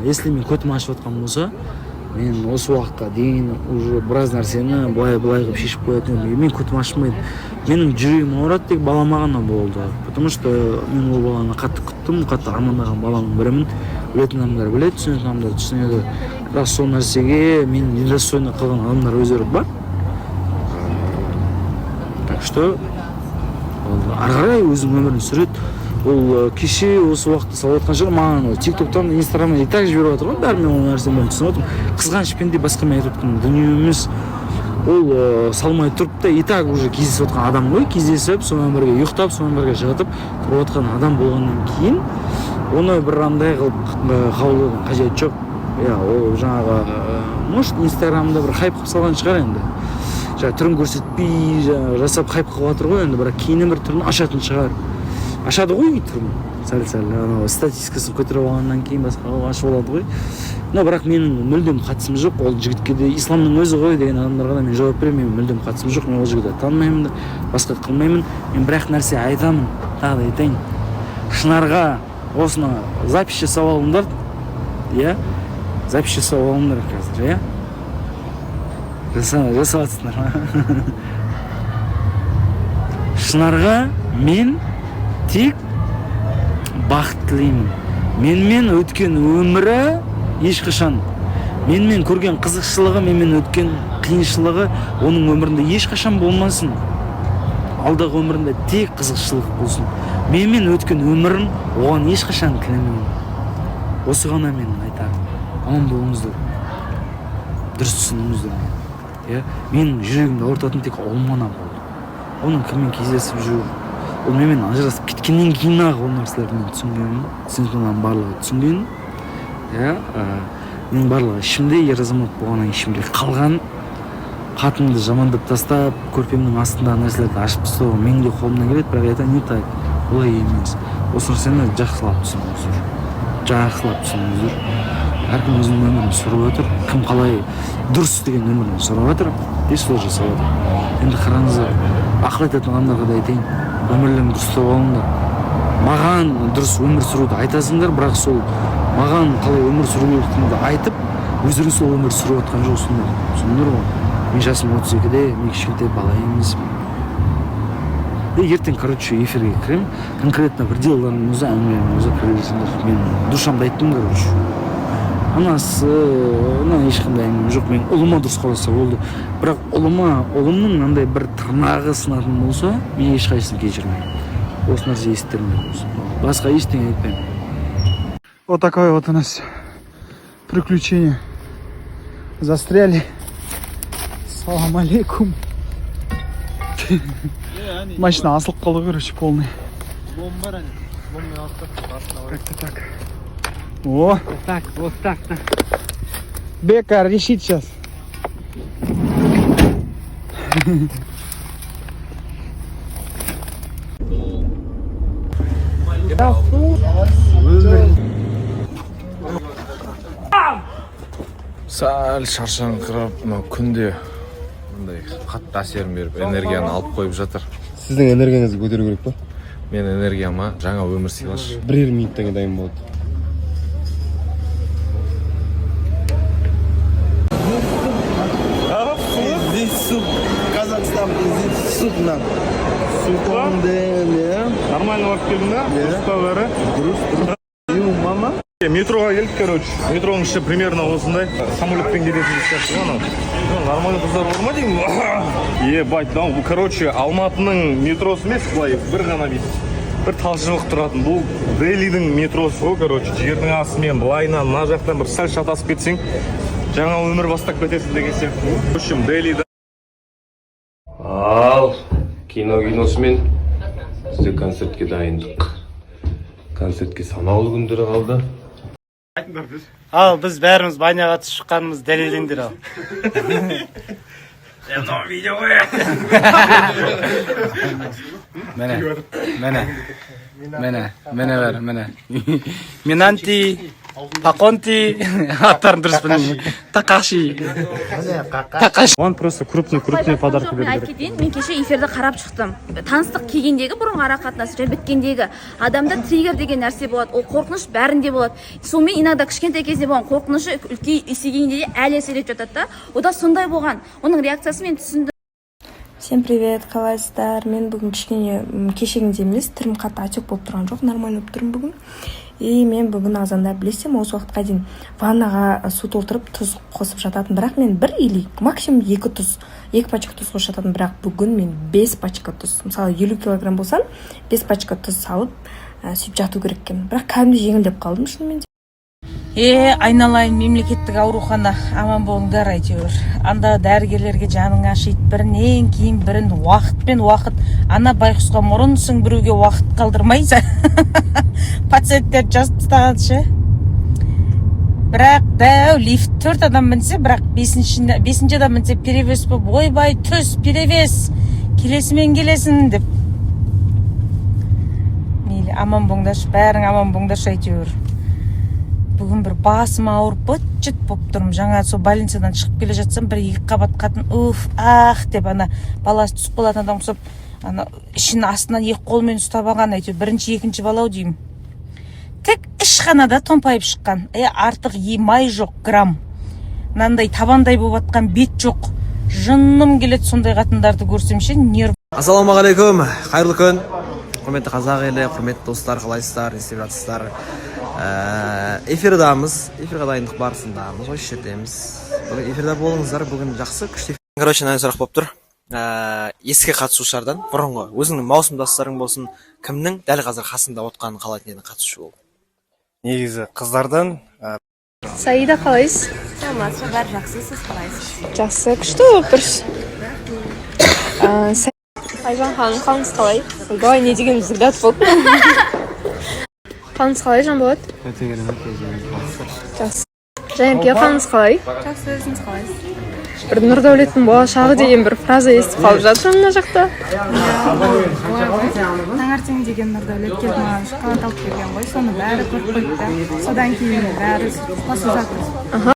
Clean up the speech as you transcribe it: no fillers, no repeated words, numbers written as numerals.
если мен көтім ашып жатқан болса, мен осы уақытқа дейін уже біраз нәрсені былай қылып шешіп қоятын едім. Мен көтім ашпайды. Менің жүрегім ауырады тек балама ғана болды. Потому что мен ол баланы қатты күттім, қатты армандаған баланың бірімін. Білетін адамдар біледі, түсінетін адамдар түсінеді. Бірақ сол нәрсеге мен недостойно қалған адамдар өздері бар. Так что ары қарай өзінің өмірін сүреді. Ол кеше осы уақытта салып жатқан шығар, маған тиктоктан, инстаграмнан и так жіберіп жатыр ғой, бәрі мен ол нәрсені бәрін түсініп отырмын. Қызғанышпен де басқа мен айтып жатқан дүние емес. Ол салмай тұрып та и так уже кездесіп жатқан адам ғой, кездесіп, сонымен бірге ұйықтап, сонымен бірге жатып тұрып жатқан адам болғаннан кейін оны бір андай қылып қабылдаудың қажеті жоқ. Иә, ол жаңағы может инстаграмда бір хайп қылып салған шығар енді. Жаңағы түрін көрсетпей, жасап хайп қылып жатыр ғой енді, бірақ кейіннен бір түрін ашатын шығар. Ашады ғой түрін. Сәл-сәл анау статистикасын көтеріп алғаннан кейін басқа ашып алады ғой. Но бірақ менің мүлдем қатысым жоқ. Ол жігітке де исламның өзі ғой деген адамдарға да мен жауап беремін. Менің мүлдем қатысым жоқ. Мен ол жігітті танымаймын да, басқа қылмаймын. Мен бір-ақ нәрсе айтамын, тағы да айтайын. Шынарға осыны запись жасап алыңдар. Иә? Запись жасап алыңдар қазір, иә? Жасап жатсыңдар. Шынарға мен тек бақыт тілеймін. Менімен өткен өмірі ешқашан, менімен көрген қызықшылығы, менімен өткен қиыншылығы оның өмірінде ешқашан болмасын. Алдағы өмірінде тек қызықшылық болсын. Менімен өткен өмірін оған ешқашан кінәлемеймін. Осы ғана мен айтарым. Аман болыңыздар. Дұрыс түсініңіздер. Менің жүрегімді ауыртатын тек ол ғана болды. Оның кіммен кездесіп жүру, ол менімен ажырасып кеткеннен кейін ақ ол нәрселерді мен түсінгенмін. Сен барлығы түсінген. Менің барлығы ішімде, ер азамат болғаннан ішімде қалған. Қатынды жамандап тастап, көрпемнің астындағы нәрселерді ашып тастауға менің де қолымнан келеді, бірақ айтайын не так. Олай емес. Осы нәрсені жақсылап түсініңіздер. Жақсылап түсініңіздер. Әркім өзінің өмірін сүріп отыр. Кім қалай дұрыс деген өмірін сүріп отыр, солай жасап отыр. Енді қараңыздар, ақыл айтатын адамдарға да айтайын, өмірлерін дұрыстап алыңдар. Маған дұрыс өмір сүруді айтасыңдар, бірақ сол маған қалай өмір сүру керектігімді айтып, өздерің сол өмір сүріп отқан жоқсыңдар. Түсіндіңдер ғой? Мен жасым 32-де, мен кішкентай бала емеспін. Ертең, эфирге кірем, конкретно бір делалардың өзі, әңгіменің өзі кіресіңдер. Мен душамды айттым, анасы, ешқандай әңгіме жоқ. Мен ұлыма дұрыс қараса болды. Бірақ ұлымның мынандай бір тырнағы сынатын болса, мен ешқайсысын кешірмеймін. Осы нәрсе есіттерінде болсын. Басқа ештеңе айтпаймын. Вот такое вот у нас приключение. Застряли. Салам алейкум. Машина асылып қалды, полный. Как-то так. О! Вот так. Бека решит сейчас. Сәл шаршаңқырап, күнде мындай қатты әсерін беріп, энергияны алып қойып жатыр. Сіздің энергияңызды көтеру керек па? Мен энергияма жаңа өмір сыйлашы. 1,5 минуттан дайын болады. Здесь суп. Казахстан, здесь суп нам. Супом, да. Нормально барып келдің да? Дұрыста бәрі? Дұрыс. Мама? Метроға келдік, метроның іші примерно осындай. Самолетпен кететін сияқты анау. Нормальный қыздар бар ма деймін? Ебать, Алматының метросы емес, былай бір ғана бір талшыбық тұратын. Бұл Делидің метросы ғой, жердің астымен былайынан, мына жақтан бір сәл шатасып кетсең, жаңа өмір бастап кетесің деген сияқты. В общем, Делида. Ал, киносымен бізде концертке дайындық. Концертке санаулы күндері қалды. Ал, біз бәріміз баняға түсіп шыққанымыз дәлелдеңдер ал. Мынау видео ғой. Міне бәрі. Мен анти Паконти, аттарын дұрыс білмеймін. Такаши. Оған просто крупный подарок мен беру айтып керек. кетейін, мен кеше эфирді қарап шықтым. Таныстық келгендегі бұрынғы ара қатынасы және біткендегі адамда триггер деген нәрсе болады. Ол қорқыныш бәрінде болады. Сонымен иногда кішкентай кезде болған қорқынышы үлкен есейгенде де әлі әсер етіп жатады да. Ода сондай болған. Оның реакциясы мен түсіндім. Всем привет, қалайсыздар? Мен бүгін кішкене кешегінде емес, түрім қатты отек болып тұрған жоқ, нормально болып тұрмын бүгін. И мен бүгін азанда білесем, осы уақытқа дейін ваннаға су толтырып тұз қосып жататын, бірақ мен бір или максимум 2 пачка тұз қосып жататын, бірақ бүгін мен 5 пачка тұз, мысалы 50 килограмм болсам 5 пачка тұз салып сөйтіп жату керек екен. Бірақ кәдімгі жеңілдеп қалдым шынымен. Айналайын мемлекеттік аурухана, аман болыңдар әйтеуір. Анда дәрігерлерге жаның ашиды, бірінен кейін бірін уақыт. Ана байқұсқа мұрынсың біреуге уақыт қалдырмайсың. Пациенттер жазып тастаған ше. Бірақ дәу лифт 4 адам мінсе, бірақ 5-ші адам мінсе перевес болып, ойбай түс, перевес, келесімен келесін деп. Мейлі, аман болыңдаршы, бәрің аман болыңдаршы әйтеуір. Бүгін бір басым ауырып быт-жыт болып тұрмын. Жаңа сол больницадан шығып келе жатсам, бір 2 қабат қатын деп ана баласы түсіп қалатын адам ұқсап, ана ішін астынан 2 қолмен ұстап алған, әйтеуір бірінші, екінші балау деймін. Тек ішханада томпайып шыққан. Артық май жоқ, грамм. Мынандай табандай болып атқан бет жоқ. Жынным келеді сондай қатындарды көрсем ше, нерв. Ассалаумағалейкум, қайырлы күн. Құрметті қазақ елі, құрметті достар, қалайсыздар, не істеп жатсыздар? Эфирдамыз, эфирға дайындық барысындамыз, осы жердеміз. Бүгін эфирда болыңыздар, бүгін жақсы, күшті. Короче, мынандай сұрақ болып тұр. Еске қатысушылардан, бұрынғы өзіңнің маусымдастарың болсын, кімнің дәл қазір қасында отқанын қалайтын едің қатысушы болып? Негізі қыздардан Саида, қалайсыз? Саламатсыз, бәрі жақсы, сіз қалайсыз? Жақсы, күшті болып тұрсыз. Айжан ханым, қалыңыз қалай? Ойбай, не деген взгляд болды. Қалыңыз қалай, Жанболат? Өте керемет, Жақсы. Жанерке, қалыңыз қалай? Жақсы, өзіңіз қалайсыз? Бір Нұрдәулеттің болашағы деген бір фраза естіп қалып жатырмын мына жақта. Таңертең деген Нұрдәулет келіп маған шоколад алып берген ғой, соны бәрі көріп қойды да. Содан кейін бәрі қосып жатыр.